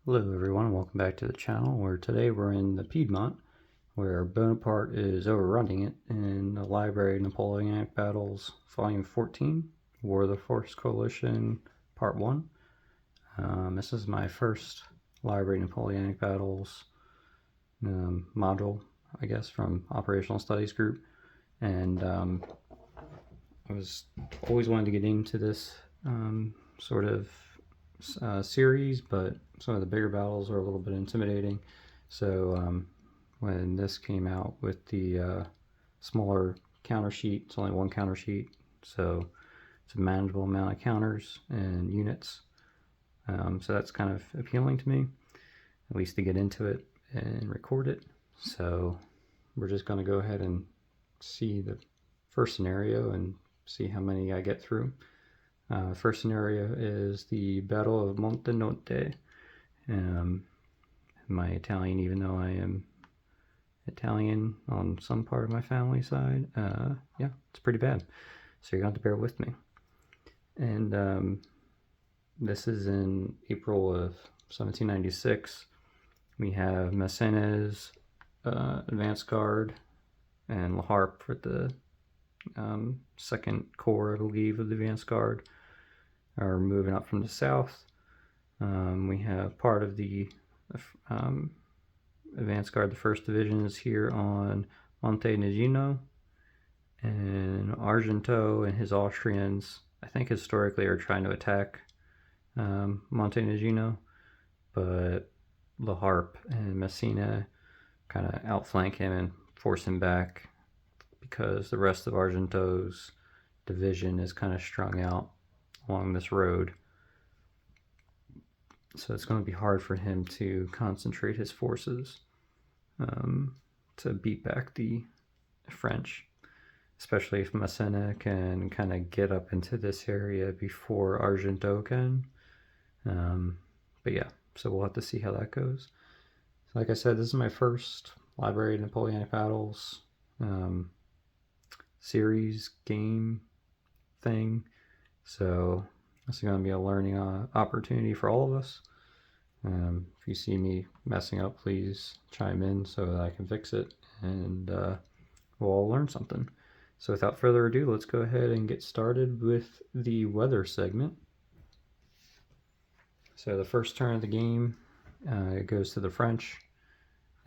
Hello everyone, welcome back to the channel where today we're in the Piedmont where Bonaparte is overrunning it in the Library of Napoleonic Battles Volume 14, War of the First Coalition Part 1. This is my first Library of Napoleonic Battles module, I guess, from Operational Studies Group, and I was always wanted to get into this sort of series, but some of the bigger battles are a little bit intimidating. So when this came out with the smaller counter sheet, it's only one counter sheet, so it's a manageable amount of counters and units. So that's kind of appealing to me, at least to get into it and record it. So we're just going to go ahead and see the first scenario and see how many I get through. First scenario is the Battle of Montenotte. My Italian, even though I am Italian on some part of my family side, yeah, it's pretty bad. So you're going to have to bear with me. And this is in April of 1796. We have Massena's advance guard and La Harpe for the second corps, I believe, of the advance guard are moving up from the south. We have part of the advance guard, the 1st Division, is here on Montenotte, and Argento and his Austrians, I think historically, are trying to attack Montenotte, but La Harpe and Messina kind of outflank him and force him back because the rest of Argento's division is kind of strung out along this road. So it's going to be hard for him to concentrate his forces to beat back the French, especially if Massena can kind of get up into this area before Argento can. But yeah, so we'll have to see how that goes. So like I said, this is my first Library of Napoleonic Battles series game thing, so this is going to be a learning opportunity for all of us. If you see me messing up, please chime in so that I can fix it, and we'll all learn something. So without further ado, let's go ahead and get started with the weather segment. So the first turn of the game, it goes to the French.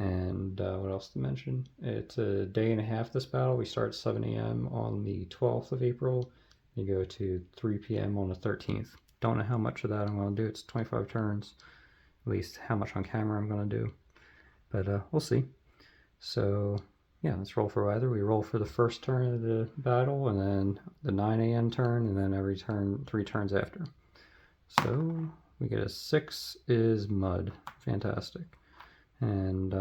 And what else to mention? It's a day and a half, this battle. We start at 7 a.m. on the 12th of April. You go to 3 p.m. on the 13th. Don't know how much of that I'm going to do. It's 25 turns. At least how much on camera I'm going to do. But we'll see. So yeah, let's roll for weather. We roll for the first turn of the battle, and then the 9 a.m. turn, and then every turn, 3 turns after. So we get a 6 is mud. Fantastic. And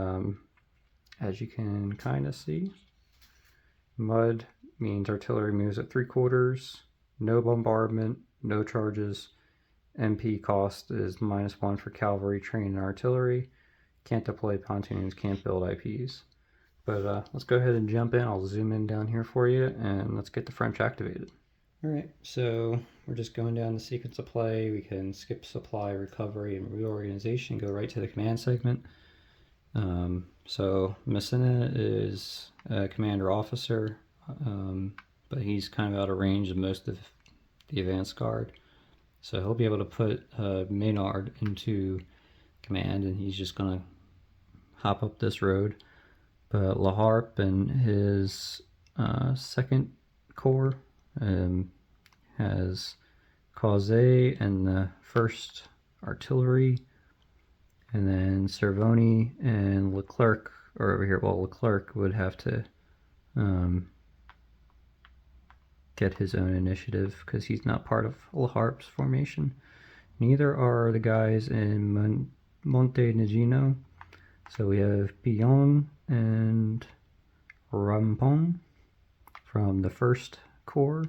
as you can kind of see, mud means artillery moves at 3/4, no bombardment, no charges. MP cost is -1 for cavalry, train, and artillery. Can't deploy pontoons, can't build IPs. But let's go ahead and jump in. I'll zoom in down here for you, and let's get the French activated. Alright, so we're just going down the sequence of play. We can skip supply, recovery, and reorganization, go right to the command segment. So Messina is a commander officer, but he's kind of out of range of most of the advance guard. So he'll be able to put Maynard into command, and he's just going to hop up this road. But La Harpe and his 2nd Corps has Causé and the 1st Artillery, and then Cervoni and Leclerc are over here. Well, Leclerc would have to get his own initiative because he's not part of La Harpe's formation. Neither are the guys in Montenotte. So we have Pillon and Rampon from the 1st Corps,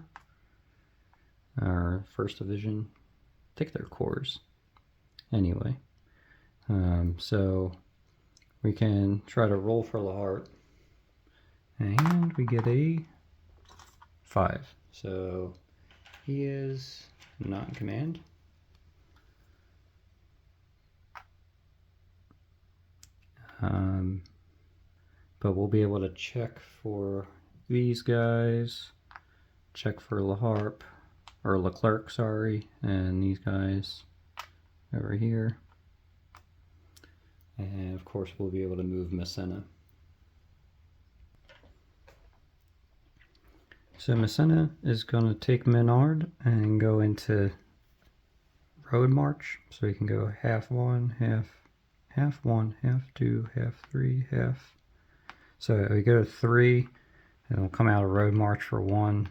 or 1st Division. I think they're corps. Anyway. So we can try to roll for La Harpe, and we get a 5. So he is not in command. But we'll be able to check for these guys, check for Leclerc, sorry, and these guys over here. And of course we'll be able to move Massena. So Massena is going to take Menard and go into road march. So we can go half one, half one, half two, half three, half. So we go to 3, and we'll come out of road march for 1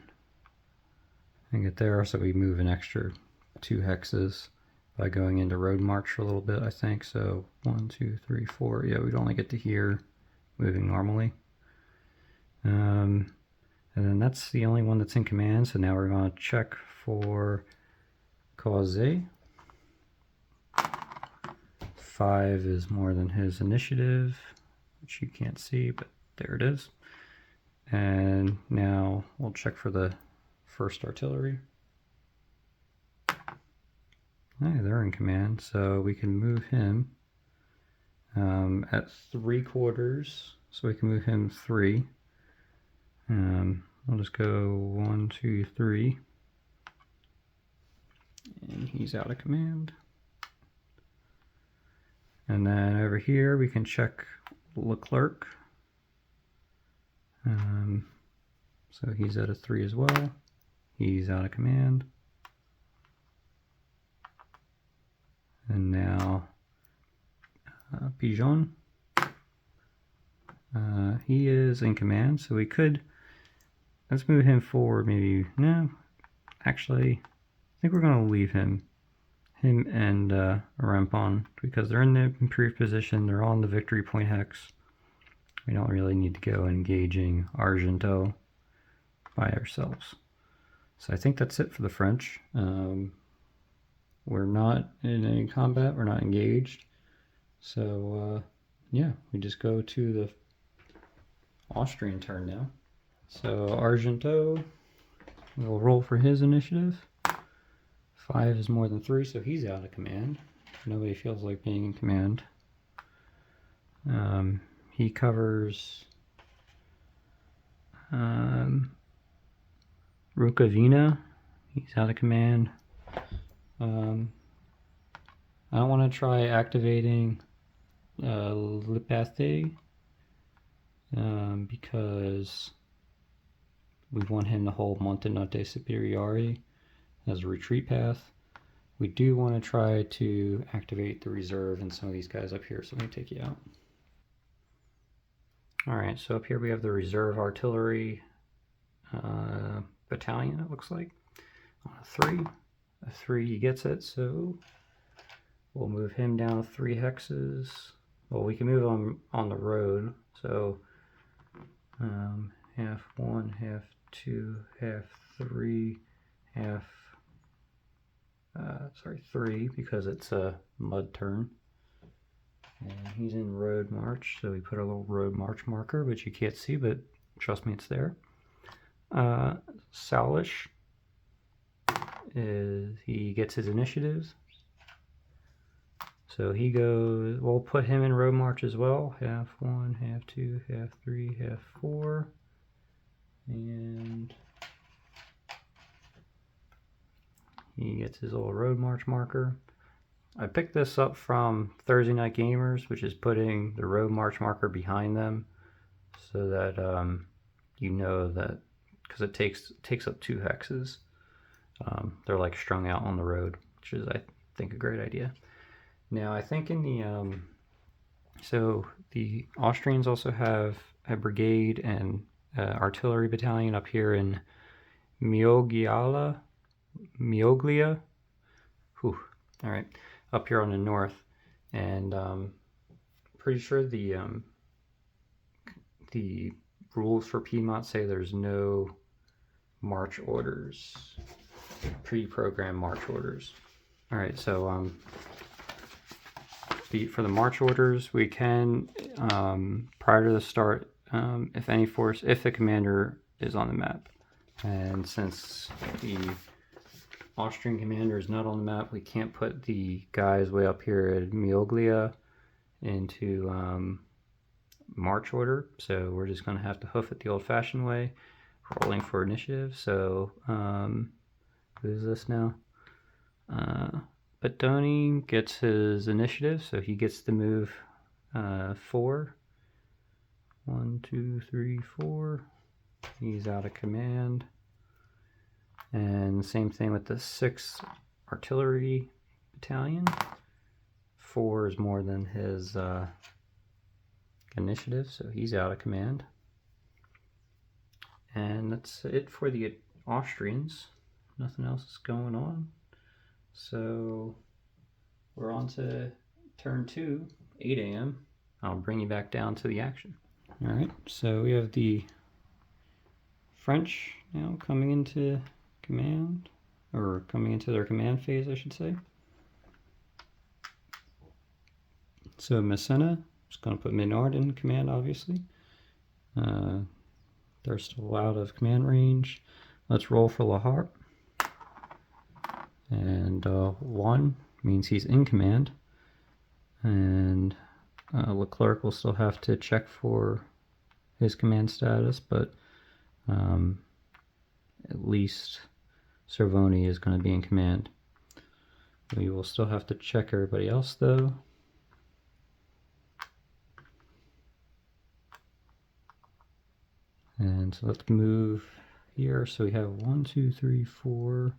and get there. So we move an extra 2 hexes by going into road march for a little bit, I think. So 1, 2, 3, 4. Yeah, we'd only get to here moving normally. And then that's the only one that's in command. So now we're going to check for Causse. 5 is more than his initiative, which you can't see, but there it is. And now we'll check for the first artillery. Hey, they're in command, so we can move him at 3/4, so we can move him 3. We'll just go 1, 2, 3, and he's out of command. And then over here we can check Leclerc. So he's at a 3 as well. He's out of command. And now Pigeon. He is in command, so we could, let's move him forward maybe. No, actually, I think we're going to leave him and Rampon, because they're in the improved position. They're on the victory point hex. We don't really need to go engaging Argento by ourselves. So I think that's it for the French. We're not in any combat, we're not engaged. So yeah, we just go to the Austrian turn now. So Argento will roll for his initiative. 5 is more than 3, so he's out of command. Nobody feels like being in command. He covers Rukavina. He's out of command. I don't want to try activating Lipathe because we want him to hold Montenotte Superiore as a retreat path. We do want to try to activate the reserve and some of these guys up here, so let me take you out. Alright, so up here we have the reserve artillery battalion, it looks like, on a 3. A 3 he gets it, so we'll move him down 3 hexes. Well, we can move him on the road, so half 1, half 2, half 3, half 3, because it's a mud turn. And he's in road march, so we put a little road march marker, which you can't see, but trust me, it's there. Salish he gets his initiatives. So he goes, we'll put him in road march as well. Half 1, half 2, half 3, half 4. And he gets his little road march marker. I picked this up from Thursday Night Gamers, which is putting the road march marker behind them so that you know that, because it takes up 2 hexes. They're like strung out on the road, which is, I think, a great idea. Now, I think in the so the Austrians also have a brigade and artillery battalion up here in Mioglia. Whew. All right, up here on the north, and pretty sure the rules for Piedmont say there's no march orders, pre-programmed march orders. All right, so for the march orders, we can prior to the start, if the commander is on the map, and since the Austrian commander is not on the map, we can't put the guys way up here at Mioglia into march order, so we're just going to have to hoof it the old-fashioned way, rolling for initiative. So who's this now? Battoni gets his initiative, so he gets to move 4. 1, 2, 3, 4. He's out of command. And same thing with the 6th Artillery Battalion. 4 is more than his initiative, so he's out of command. And that's it for the Austrians. Nothing else is going on. So we're on to turn 2, 8 a.m. I'll bring you back down to the action. Alright, so we have the French now coming into command, or coming into their command phase, I should say. So Massena is going to put Menard in command, obviously. They're still out of command range. Let's roll for La Harpe. And 1 means he's in command. And Leclerc will still have to check for his command status, but at least Cervoni is going to be in command. We will still have to check everybody else, though. And so let's move here. So we have 1, 2, 3, 4.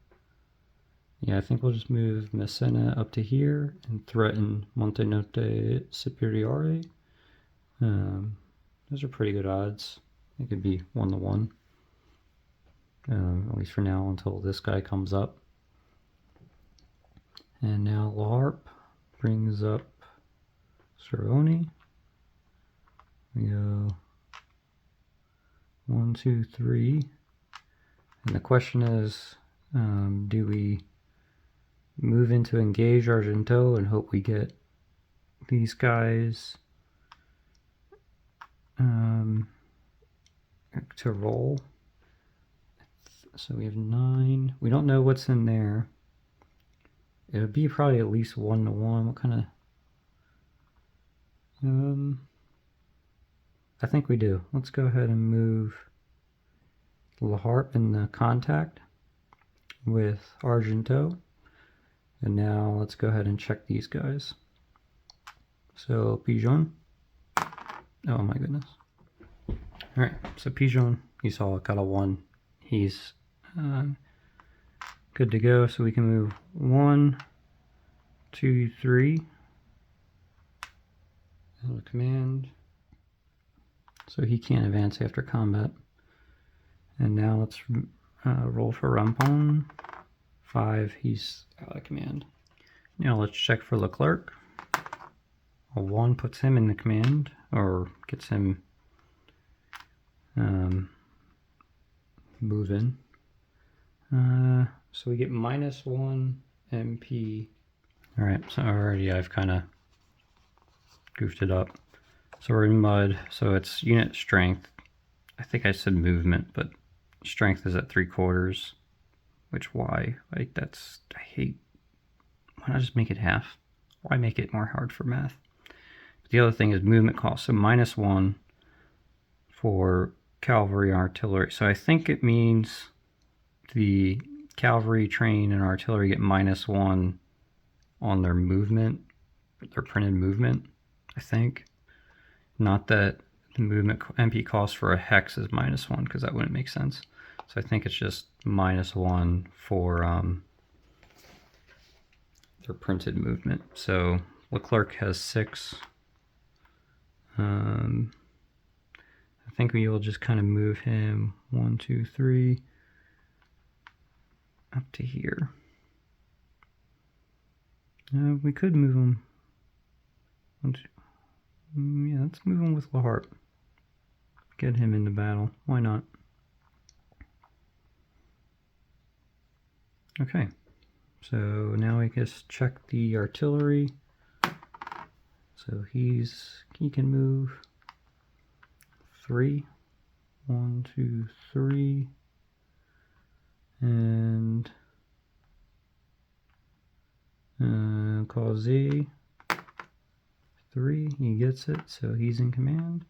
Yeah, I think we'll just move Messina up to here and threaten Montenotte Superiore. Those are pretty good odds. It could be 1-1. At least for now, until this guy comes up. And now La Harpe brings up Cervoni. We go 1, 2, 3. And the question is, do we move into engage Argento and hope we get these guys to roll? So we have 9. We don't know what's in there. It would be probably at least 1-1. What kind of... I think we do. Let's go ahead and move La Harpe in the contact with Argento. And now let's go ahead and check these guys. So Pigeon. Oh my goodness. Alright, so Pigeon, you saw it, got a 1. He's good to go, so we can move 1, 2, 3. Out of command. So he can't advance after combat. And now let's roll for Rampon. 5, he's out of command. Now let's check for Leclerc. A 1 puts him in the command, or gets him moving. So we get -1 MP. Alright, so already I've kind of goofed it up. So we're in mud, so it's unit strength. I think I said movement, but strength is at 3/4. Which why? Like that's, I hate, why not just make it half? Why make it more hard for math? But the other thing is movement cost. So -1 for cavalry and artillery. So I think it means the cavalry, train, and artillery get -1 on their movement, their printed movement, I think. Not that the movement MP cost for a hex is -1, because that wouldn't make sense. So I think it's just -1 for their printed movement. So Leclerc has 6. I think we will just kind of move him 1, 2, 3 up to here. We could move him. 1, 2. Yeah, let's move him with La Harpe. Get him into battle. Why not? Okay, so now we just check the artillery. So he can move 3, 1, 2, 3, and call Z 3. He gets it, so he's in command.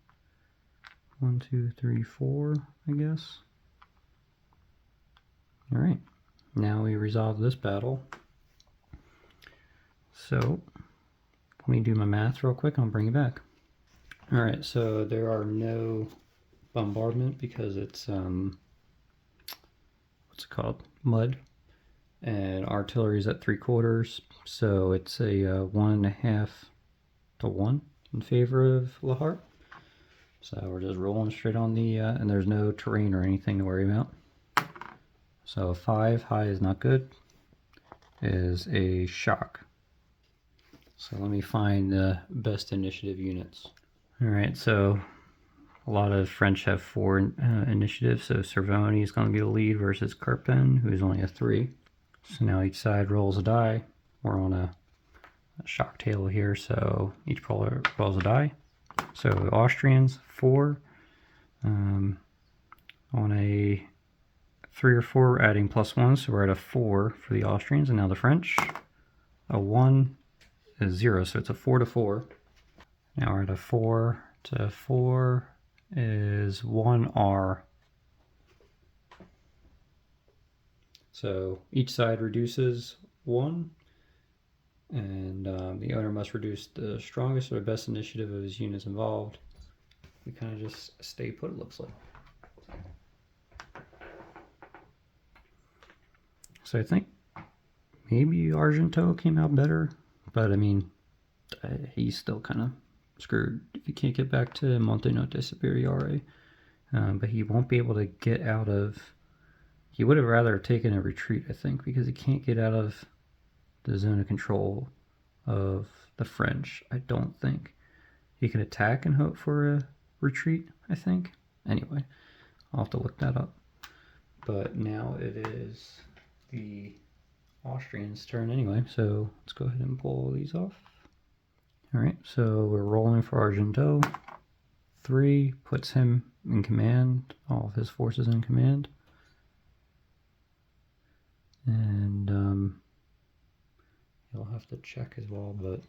1, 2, 3, 4, I guess. All right, now we resolve this battle. So let me do my math real quick, I'll bring you back. All right, so there are no bombardment because it's, what's it called? Mud. And artillery is at 3/4, so it's a 1.5 to 1 in favor of La Hart. So we're just rolling straight on the, and there's no terrain or anything to worry about. So 5 high is not good, is a shock. So let me find the best initiative units. All right, so a lot of French have 4 initiatives, so Cervoni is going to be the lead versus Carpen, who's only a 3. So now each side rolls a die. We're on a shock table here, so each player rolls a die. So Austrians 4, on a 3 or 4 we're adding +1, so we're at a 4 for the Austrians. And now the French, a 1 is 0, so it's a 4 to 4. Now we're at a 4 to 4 is 1R. So each side reduces 1, and the owner must reduce the strongest or the best initiative of his units involved. We kind of just stay put, it looks like. So I think maybe Argento came out better, but I mean, he's still kind of screwed if he can't get back to Montenotte Superiore. But he won't be able to get out of... He would have rather taken a retreat, I think, because he can't get out of the zone of control of the French, I don't think. He can attack and hope for a retreat, I think. Anyway, I'll have to look that up. But now it is the Austrians' turn anyway, so let's go ahead and pull these off. Alright, so we're rolling for Argento. 3 puts him in command, all of his forces in command. And he'll have to check as well, but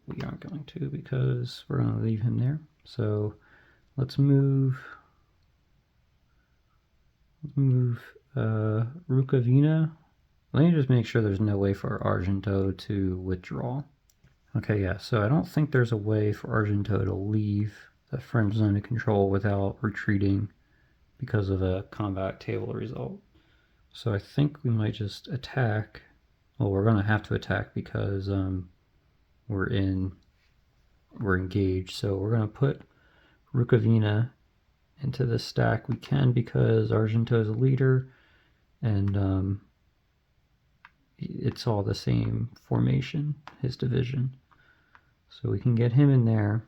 we aren't going to because we're going to leave him there. So let's move Rukavina. Let me just make sure there's no way for Argento to withdraw. Okay, yeah, so I don't think there's a way for Argento to leave the French zone of control without retreating because of a combat table result. So I think we might just attack. Well, we're going to have to attack because we're engaged. So we're going to put Rukavina into the stack. We can because Argento is a leader, and it's all the same formation, his division. So we can get him in there.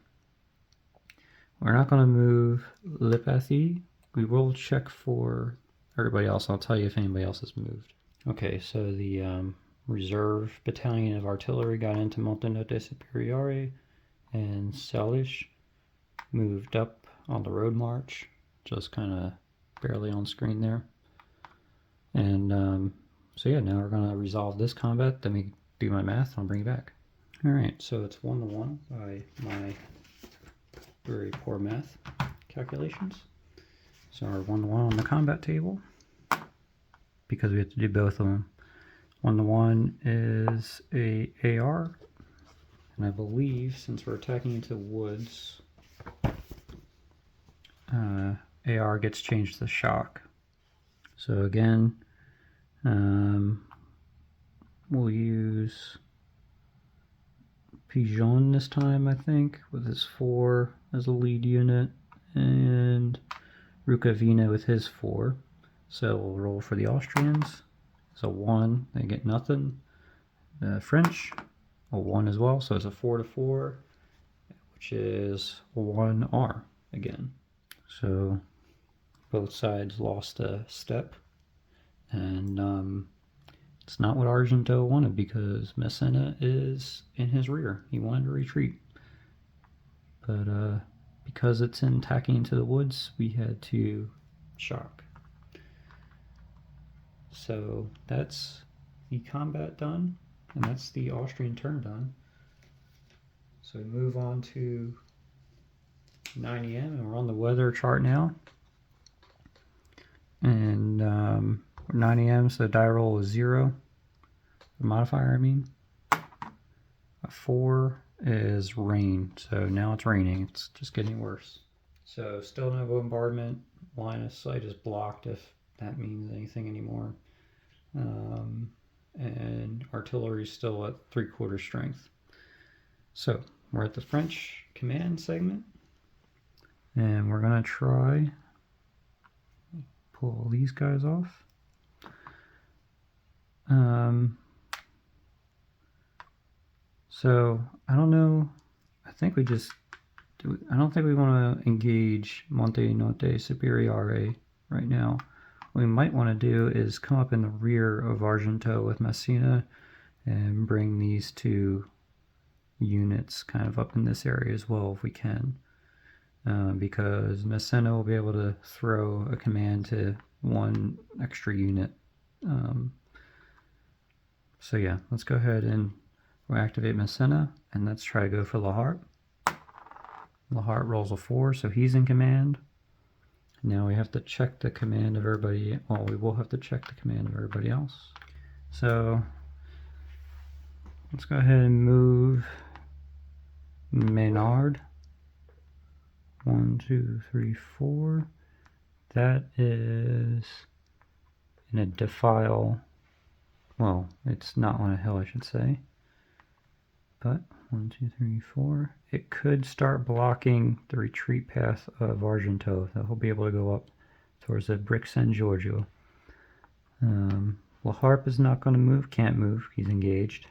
We're not going to move Lepathy. We will check for everybody else. I'll tell you if anybody else has moved. Okay, so the reserve battalion of artillery got into Montenotte Superiore, and Salish moved up on the road march, just kind of barely on screen there. And so yeah, now we're going to resolve this combat, then we do my math, and I'll bring you back. Alright, so it's 1 to 1 by my very poor math calculations. So we're 1 to 1 on the combat table, because we have to do both of them. 1 to 1 is a AR, and I believe since we're attacking into woods, AR gets changed to shock. So again, we'll use Pigeon this time, I think, with his 4 as a lead unit, and Rukavina with his 4. So we'll roll for the Austrians. So 1, they get nothing. The French, a 1 as well, so it's a 4 to 4, which is 1R again. So both sides lost a step, and it's not what Argento wanted because Messina is in his rear. He wanted to retreat, but because it's in attacking into the woods, we had to shock. So that's the combat done, and that's the Austrian turn done. So we move on to 9 a.m. and we're on the weather chart now. And 9 a.m. so the die roll is 0. The modifier, I mean. A 4 is rain, so now it's raining. It's just getting worse. So still no bombardment. Line of sight is blocked, if that means anything anymore. And artillery is still at 3/4 strength. So we're at the French command segment, and we're gonna try pull these guys off. So I don't know. I think we just do. I don't think we want to engage Montenotte Superiore right now. What we might want to do is come up in the rear of Argento with Messina and bring these two units kind of up in this area as well if we can, because Messina will be able to throw a command to one extra unit. So yeah, let's go ahead and we'll activate Messina, and let's try to go for La Harpe. La Harpe rolls a 4, so he's in command. Now we have to check the command of everybody. Well, we will have to check the command of everybody else. So let's go ahead and move Maynard. 1, 2, 3, 4. That is in a defile. Well, it's not on a hill, I should say. But 1, 2, 3, 4. It could start blocking the retreat path of Argento. So he'll be able to go up towards the Brick San Giorgio. La Harpe is not going to move. Can't move. He's engaged.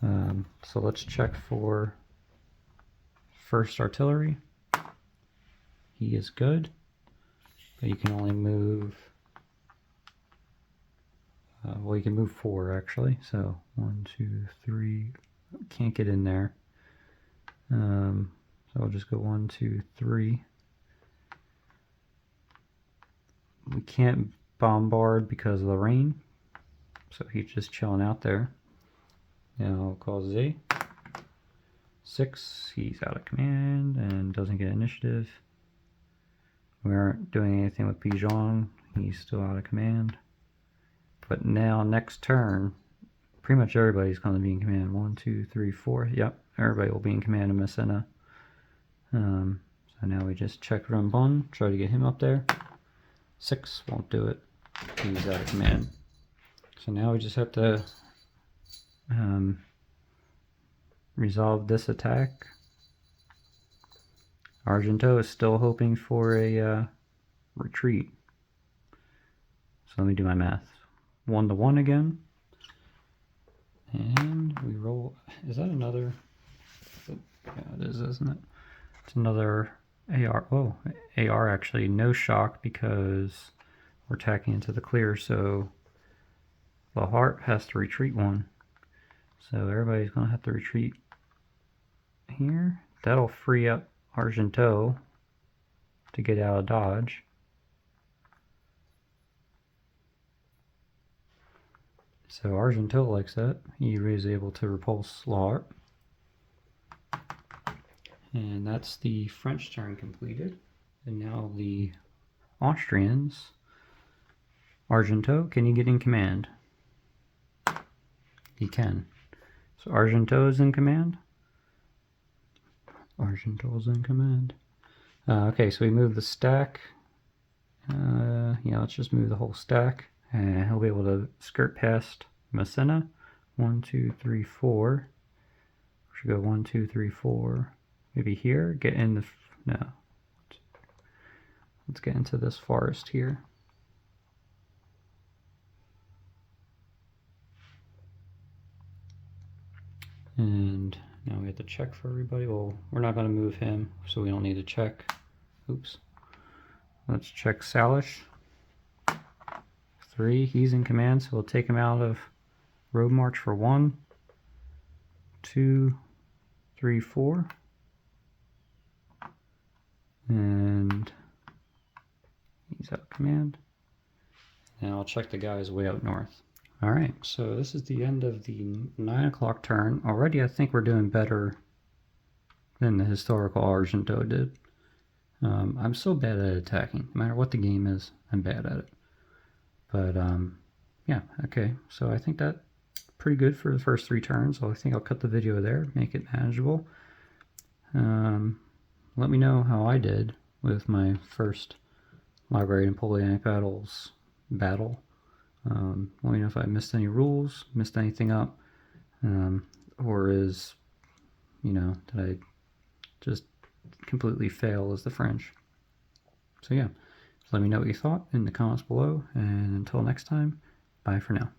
So let's check for first artillery. He is good, but you can only move. Well, you can move 4 actually. So 1, 2, 3. Can't get in there. So I'll just go 1, 2, 3. We can't bombard because of the rain, so he's just chilling out there. Now I'll call Z. 6, he's out of command and doesn't get initiative. We aren't doing anything with Pigeon, he's still out of command. But now next turn, pretty much everybody's going to be in command. 1, 2, 3, 4. Yep, everybody will be in command of Messina. So now we just check Rambon, try to get him up there. 6 won't do it. He's out of command. So now we just have to resolve this attack. Argento is still hoping for a retreat. So let me do my math. 1 to 1 again. And we roll. Is that another? Yeah, it is, isn't it? It's another AR. Oh, AR actually no shock because we're attacking into the clear. So La Harpe has to retreat 1. So everybody's going to have to retreat here. That'll free up Argento to get out of dodge. So Argento likes that. He was able to repulse La Harpe. And that's the French turn completed. And now the Austrians. Argento, can you get in command? He can. So Argento is in command. Argento's in command. Okay, so we move the stack. Yeah, let's just move the whole stack. And he'll be able to skirt past Messina. 1, 2, 3, 4. We should go 1, 2, 3, 4. Maybe here. Get in the. No. Let's get into this forest here. And now we have to check for everybody. Well, we're not going to move him, so we don't need to check. Oops. Let's check Salish. 3, he's in command, so we'll take him out of road march for 1, 2, 3, 4. And he's out of command. And I'll check the guys way out north. Alright, so this is the end of the 9 o'clock turn. Already I think we're doing better than the historical Argento did. I'm so bad at attacking. No matter what the game is, I'm bad at it. But yeah, okay. So I think that's pretty good for the first 3 turns. So I think I'll cut the video there, make it manageable. Let me know how I did with my first Library of Napoleonic Battles battle. Let me know if I missed any rules, missed anything up, or did I just completely fail as the French? So yeah, let me know what you thought in the comments below, and until next time, bye for now.